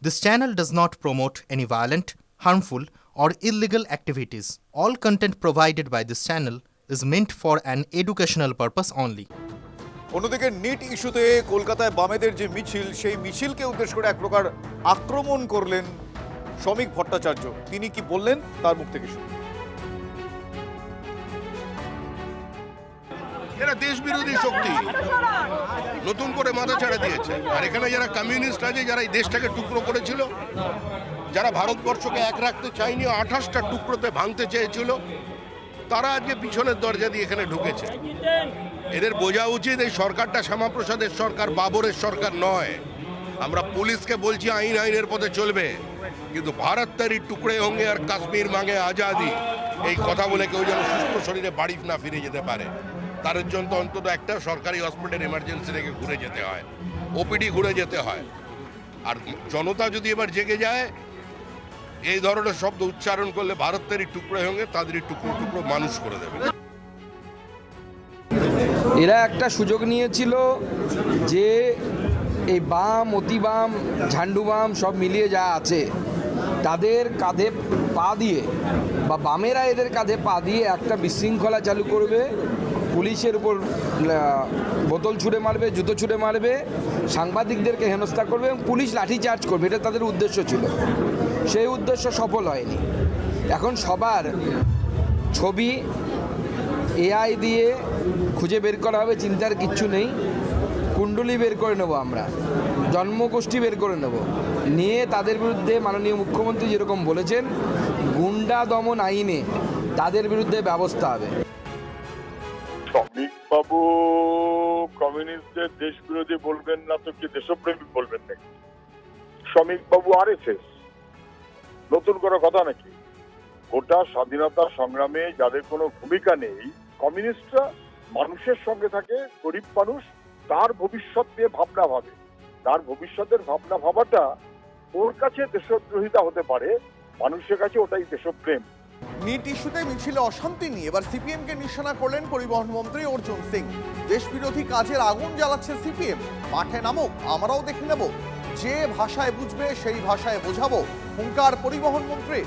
This channel does not promote any violent, harmful, or illegal activities. All content provided by this channel is meant for an educational purpose only. অন্যদিকে NEET ইস্যুতে কলকাতায় বামেদের যে মিছিল, সেই মিছিলকে উদ্দেশ্য করে এক প্রকার আক্রমণ করলেন শ্রমিক ভট্টাচার্য। তিনি কি বললেন তার মুখ থেকে শুনুন। এরা দেশ বিরোধী শক্তি নতুন করে মাথা ছাড়া দিয়েছে। আর এখানে যারা কমিউনিস্ট আছে, যারা এই দেশটাকে টুকরো করেছিল, যারা ভারতবর্ষকে এক রাখতে চায়নি, 28টা টুকরোতে ভাঙতে চেয়েছিল, তারা আজকে পিছনের দরজা দিয়ে এখানে ঢুকেছে। এদের বোঝা উচিত এই সরকারটা শ্যামাপ্রসাদের সরকার, বাবরের সরকার নয়। আমরা পুলিশকে বলছি আইনের পথে চলবে, কিন্তু ভারত তারি টুকরে হোঙ্গে আর কাশ্মীর মাঙ্গে আজাদি, এই কথা বলে কেউ যেন সুস্থ শরীরে বাড়ি না ফিরে যেতে পারে। তার জন্য অন্তত একটা সরকারি হসপিটাল এমার্জেন্সি থেকে ঘুরে যেতে হয়, ওপিডি ঘুরে যেতে হয়। আর জনতা যদি এবার জেগে যায়, এই ধরনের শব্দ উচ্চারণ করলে ভারতেরই টুকরো হোঙ্গে তাদেরই টুকরো টুকরো মানুষ করে দেবে। এরা একটা সুযোগ নিয়েছিল যে এই বাম, অতি বাম, ঝান্ডু বাম সব মিলিয়ে যা আছে তাদের কাঁধে পা দিয়ে, বা বামেরা এদের কাঁধে পা দিয়ে একটা বিশৃঙ্খলা চালু করবে, পুলিশের উপর বোতল ছুঁড়ে মারবে, জুতো ছুঁড়ে মারবে, সাংবাদিকদেরকে হেনস্থা করবে এবং পুলিশ লাঠিচার্জ করবে। এটা তাদের উদ্দেশ্য ছিল। সেই উদ্দেশ্য সফল হয়নি। এখন সবার ছবি এআই দিয়ে খুঁজে বের করা হবে, চিন্তার কিচ্ছু নেই। কুণ্ডলী বের করে নেব, আমরা জন্মগোষ্ঠী বের করে নেব, নিয়ে তাদের বিরুদ্ধে মাননীয় মুখ্যমন্ত্রী যেরকম বলেছেন গুন্ডা দমন আইনে তাদের বিরুদ্ধে ব্যবস্থা হবে। শ্রমিকবাবু কমিউনিস্টদের দেশ বিরোধী বলবেন না তো কি দেশপ্রেমিক বলবেন নাকি? শ্রমিকবাবু আরএসএস, নতুন করে কথা নাকি? গোটা স্বাধীনতা সংগ্রামে যাদের কোনো ভূমিকা নেই, কমিউনিস্টরা মানুষের সঙ্গে থাকে, গরিব মানুষ, তার ভবিষ্যৎ নিয়ে ভাবনা ভাবে। তার ভবিষ্যতের ভাবনা ভাবাটা ওর কাছে দেশদ্রোহিতা হতে পারে, মানুষের কাছে ওটাই দেশপ্রেম। নিট ইস্যুতে মিছিলে অশান্তি নিয়ে এবার সিপিএমকে নিশানা করলেন পরিবহন মন্ত্রী অর্জুন সিং। দেশ বিরোধী কাজের আগুন জ্বালাচ্ছে সিপিএম। মাঠে নামুক, আমরাও দেখে নেব, যে ভাষায় বুঝবে সেই ভাষায় বোঝাবো, হুঙ্কার পরিবহন মন্ত্রী।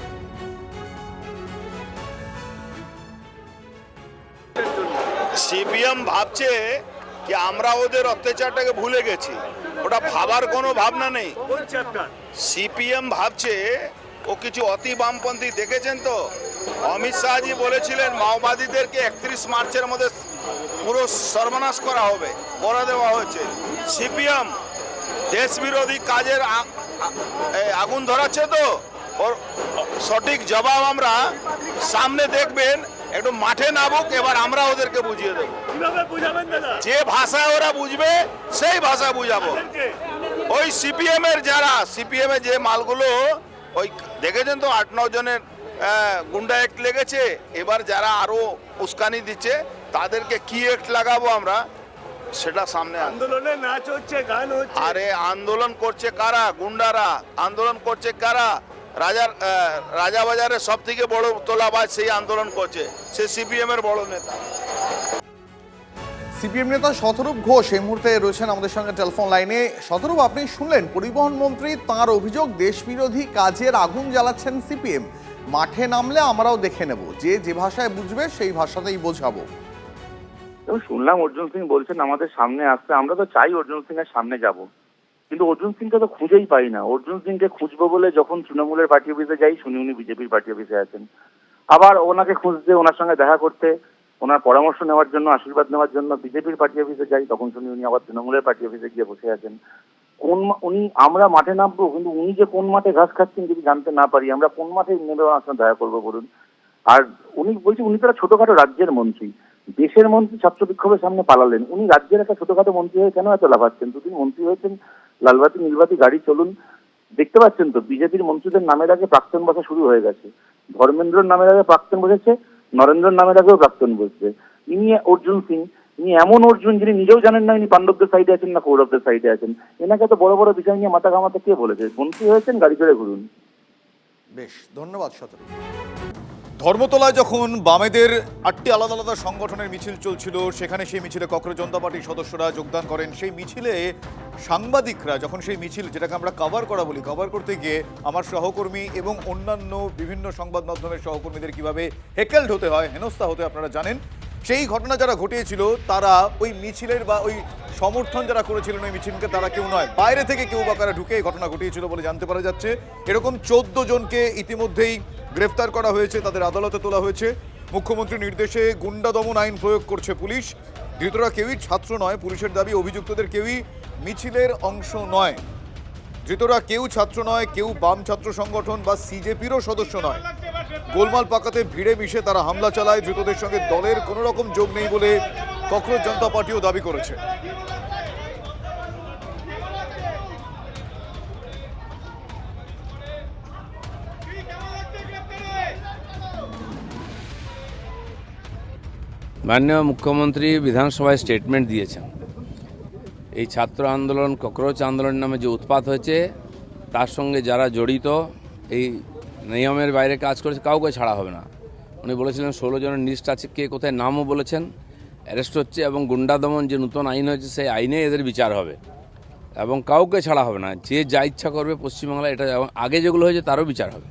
সিপিএম ভাবছে কি আমরা ওদের অত্যাচারটাকে ভুলে গেছি, ওটা ভাবার কোনো ভাবনা নেই। সিপিএম ভাবছে ও কিছু অতি বামপন্থী, দেখেছেন তো অমিত শাহজি বলেছিলেন মাওবাদীদেরকে 31 মার্চের মধ্যে পুরো সর্বনাশ করা হবে, করে দেওয়া হয়েছে। সিপিএম দেশ বিরোধী কাজের আগুন ধরাচ্ছে, তো ওর সঠিক জবাব আমরা সামনে দেখবেন। একটু মাঠে নামুক, এবার আমরা ওদেরকে বুঝিয়ে দেবো। যে ভাষায় ওরা বুঝবে সেই ভাষা বুঝাবো। ওই সিপিএম এর যারা, সিপিএম এর যে মালগুলো, ওই দেখেছেন তো 8-9 জনের গুন্ডা অ্যাক্ট লেগেছে। এবার যারা আরো উস্কানি দিচ্ছে তাদেরকে কি অ্যাক্ট লাগাবো আমরা, সেটা সামনে। আন্দোলনে নাচ হচ্ছে, গান হচ্ছে। আরে আন্দোলন করছে কারা? গুন্ডারা। আন্দোলন করছে কারা? রাজাবাজারের সব থেকে বড় তোলাবাজ সেই আন্দোলন করছে, সে সিপিএম এর বড় নেতা। সিপিএম নেতা শতরূপ ঘোষ এই মুহূর্তে রয়েছেন আমাদের সঙ্গে টেলিফোন লাইনে। শতরূপ, আপনি শুনলেন পরিবহন মন্ত্রী, তাঁর অভিযোগ দেশ বিরোধী কাজের আগুন জ্বালাচ্ছেন সিপিএম। মাঠে নামলে আমরাও দেখে নেব, যে ভাষায় বুঝবে সেই ভাষাতেই বোঝাবো। শুনলাম অর্জুন সিং বলছেন আমাদের সামনে আসতে। আমরা তো চাই অর্জুন সিং এর সামনে যাব, কিন্তু অর্জুন সিংকে তো খুঁজেই পাই না। অর্জুন সিংকে খুঁজবো বলে যখন তৃণমূলের পার্টি অফিসে যাই, শুনি উনি বিজেপির পার্টি অফিসে আছেন। আবার ওনাকে খুঁজতে, ওনার সঙ্গে দেখা করতে, ওনার পরামর্শ নেওয়ার জন্য, আশীর্বাদ নেওয়ার জন্য বিজেপির পার্টি অফিসে যাই, তখন শুনি উনি আবার তৃণমূলের পার্টি অফিসে গিয়ে বসে আছেন। উনি, আমরা মাঠে নামবো, কিন্তু উনি যে কোন মাঠে ঘাস খাচ্ছেন যদি জানতে না পারি, আমরা কোন মাঠে নেমে ওনার সঙ্গে দেখা করবো বলুন? আর উনি বলছি, উনি তো ছোটখাটো রাজ্যের মন্ত্রী, দেশের মন্ত্রী ছাত্র বিক্ষোভের সামনে পালালেন। উনি রাজ্যের একটা ছোটখাটো মন্ত্রী হয়ে কেন এত লাফাচ্ছেন? দুদিন মন্ত্রী হয়েছেন, লালবাতি নীলবাতি গাড়ি চলুন। দেখতে পাচ্ছেন তো বিজেপির মন্ত্রীদের নামের আগে প্রাক্তন বসা শুরু হয়ে গেছে। ধর্মেন্দ্রর নামের আগে প্রাক্তন বসেছে, নরেন্দ্রর নামের আগেও প্রাক্তন বসছে। ইনি অর্জুন সিং, ইনি এমন অর্জুন যিনি নিজেও জানেন না ইনি পাণ্ডবদের সাইডে আছেন না কৌরবদের সাইডে আছেন। এনাকে তো বড় বড় বিষয় নিয়ে মাথা ঘামাতে কে বলেছে? মন্ত্রী হয়েছেন, গাড়ি চড়ে ঘুরুন। বেশ, ধন্যবাদ শতরূপ। ধর্মতলায় যখন বামেদের 8টি আলাদা আলাদা সংগঠনের মিছিল চলছিল, সেখানে সেই মিছিলে ককরোচ জনতা পার্টির সদস্যরা যোগদান করেন। সেই মিছিলে সাংবাদিকরা যখন সেই মিছিল, যেটাকে আমরা কভার করা বলি, কভার করতে গিয়ে আমার সহকর্মী এবং অন্যান্য বিভিন্ন সংবাদ মাধ্যমের সহকর্মীদের কিভাবে হেকেলড হতে হয়, হেনস্থা হতে আপনারা জানেন। সেই ঘটনা যারা ঘটিয়েছিল তারা ওই মিছিলের বা ওই সমর্থন যারা করেছিলেন ওই মিছিলকে, তারা কেউ নয়, বাইরে থেকে কেউ বা কারা ঢুকে এই ঘটনা ঘটিয়েছিল বলে জানতে পারা যাচ্ছে। এরকম 14 জনকে ইতিমধ্যেই গ্রেফতার করা হয়েছে, তাদের আদালতে তোলা হয়েছে। মুখ্যমন্ত্রীর নির্দেশে গুন্ডা দমন আইন প্রয়োগ করছে পুলিশ। ধৃতরা কেউই ছাত্র নয়, পুলিশের দাবি অভিযুক্তদের কেউই মিছিলের অংশ নয়। ধৃতরা কেউ ছাত্র নয়, কেউ বাম ছাত্র সংগঠন বা সিজেপিরও সদস্য নয়। গোলমাল পাকাতে ভিড়ে মিশে তারা হামলা চালায়। ধৃতদের সঙ্গে দলের কোনো রকম যোগ নেই বলে ককরোচ জনতা পার্টিও দাবি করেছে। মাননীয় মুখ্যমন্ত্রী বিধানসভায় স্টেটমেন্ট দিয়েছেন, এই ছাত্র আন্দোলন, ককরোচ আন্দোলন নামে যে উৎপাত হয়েছে তার সঙ্গে যারা জড়িত, এই নিয়মের বাইরে কাজ করেছে, কাউকে ছাড়া হবে না। উনি বলেছিলেন 16 জনের লিস্ট আছে, কে কোথায় নামও বলেছেন, অ্যারেস্ট হচ্ছে এবং গুন্ডা দমন যে নতুন আইন হয়েছে সেই আইনে এদের বিচার হবে এবং কাউকে ছাড়া হবে না। যে যা ইচ্ছা করবে পশ্চিমবাংলায়, এটা আগে যেগুলো হয়েছে তারও বিচার হবে।